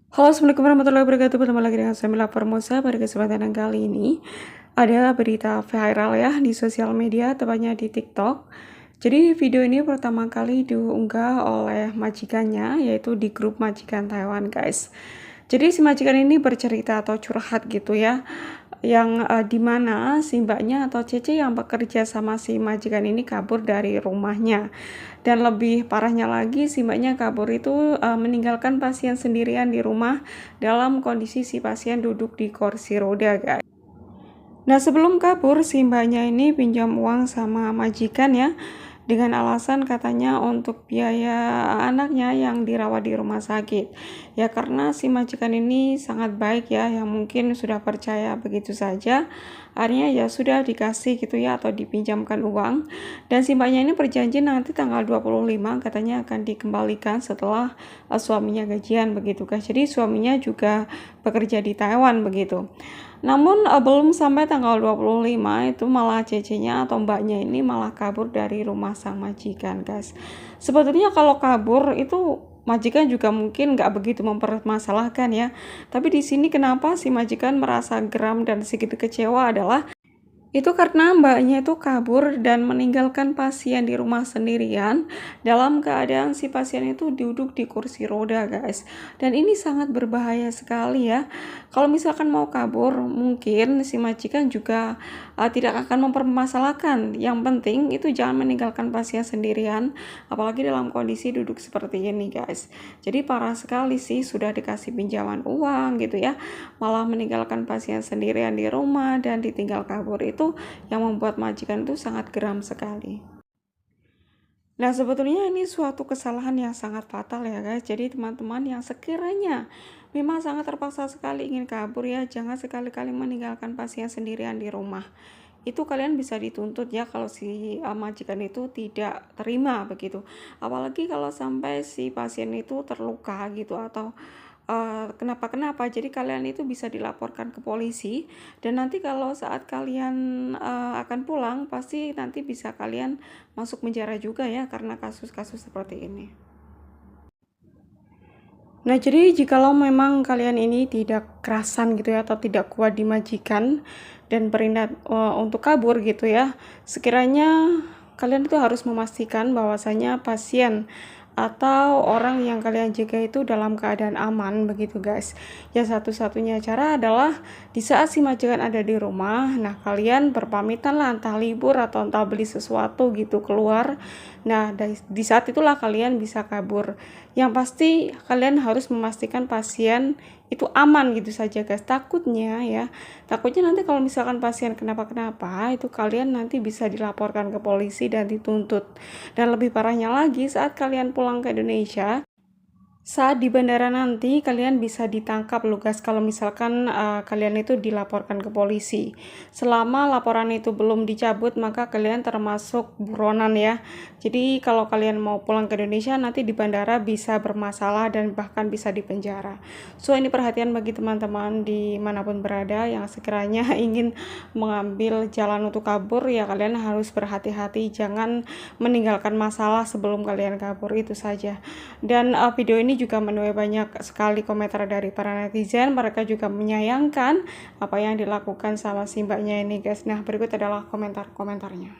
Halo, Assalamualaikum warahmatullahi wabarakatuh. Bertemu lagi dengan saya Mila Formosa. Pada kesempatan yang kali ini ada berita viral ya di sosial media, tepatnya di TikTok. Jadi video ini pertama kali diunggah oleh majikannya, yaitu di grup majikan Taiwan, guys. Jadi si majikan ini bercerita atau curhat gitu ya, yang dimana si mbaknya atau Cece yang bekerja sama si majikan ini kabur dari rumahnya. Dan lebih parahnya lagi, si mbaknya kabur itu meninggalkan pasien sendirian di rumah dalam kondisi si pasien duduk di kursi roda, guys. Nah, sebelum kabur, si mbaknya ini pinjam uang sama majikan ya, dengan alasan katanya untuk biaya anaknya yang dirawat di rumah sakit. Ya, karena si majikan ini sangat baik ya, yang mungkin sudah percaya begitu saja. Akhirnya ya sudah dikasih gitu ya, atau dipinjamkan uang. Dan si mbaknya ini berjanji nanti tanggal 25 katanya akan dikembalikan setelah suaminya gajian begitu, guys. Jadi suaminya juga bekerja di Taiwan begitu. Namun belum sampai tanggal 25 itu malah cecenya atau mbaknya ini malah kabur dari rumah sang majikan, guys. Sebetulnya kalau kabur itu majikan juga mungkin nggak begitu mempermasalahkan ya. Tapi di sini kenapa si majikan merasa geram dan sedikit kecewa adalah itu karena mbaknya itu kabur dan meninggalkan pasien di rumah sendirian dalam keadaan si pasien itu duduk di kursi roda, guys. Dan ini sangat berbahaya sekali ya. Kalau misalkan mau kabur, mungkin si majikan juga tidak akan mempermasalahkan. Yang penting itu jangan meninggalkan pasien sendirian, apalagi dalam kondisi duduk seperti ini, guys. Jadi parah sekali sih, sudah dikasih pinjaman uang gitu ya, malah meninggalkan pasien sendirian di rumah dan ditinggal kabur, itu yang membuat majikan itu sangat geram sekali. Nah, sebetulnya ini suatu kesalahan yang sangat fatal ya, guys. Jadi teman-teman yang sekiranya memang sangat terpaksa sekali ingin kabur ya, jangan sekali-kali meninggalkan pasien sendirian di rumah. Itu kalian bisa dituntut ya kalau si majikan itu tidak terima begitu. Apalagi kalau sampai si pasien itu terluka gitu, atau kenapa-kenapa. Jadi kalian itu bisa dilaporkan ke polisi, dan nanti kalau saat kalian akan pulang, pasti nanti bisa kalian masuk penjara juga ya, karena kasus-kasus seperti ini. Nah, jadi jikalau memang kalian ini tidak kerasan gitu ya, atau tidak kuat dimajikan dan berindat untuk kabur gitu ya, sekiranya kalian itu harus memastikan bahwasanya pasien atau orang yang kalian jaga itu dalam keadaan aman begitu, guys. Ya, satu-satunya cara adalah di saat si majikan ada di rumah, nah kalian berpamitan lah, entah libur atau entah beli sesuatu gitu keluar. Nah, di saat itulah kalian bisa kabur. Yang pasti kalian harus memastikan pasien itu aman gitu saja, guys. Takutnya nanti kalau misalkan pasien kenapa-kenapa, itu kalian nanti bisa dilaporkan ke polisi dan dituntut. Dan lebih parahnya lagi, saat kalian pulang ke Indonesia, saat di bandara nanti kalian bisa ditangkap loh, guys, kalau misalkan kalian itu dilaporkan ke polisi. Selama laporan itu belum dicabut, maka kalian termasuk buronan ya. Jadi kalau kalian mau pulang ke Indonesia, nanti di bandara bisa bermasalah dan bahkan bisa dipenjara. So ini perhatian bagi teman-teman dimanapun berada yang sekiranya ingin mengambil jalan untuk kabur, ya kalian harus berhati-hati, jangan meninggalkan masalah sebelum kalian kabur, itu saja. Dan video ini juga menuai banyak sekali komentar dari para netizen. Mereka juga menyayangkan apa yang dilakukan sama si mbaknya ini, guys. Nah, berikut adalah komentar-komentarnya.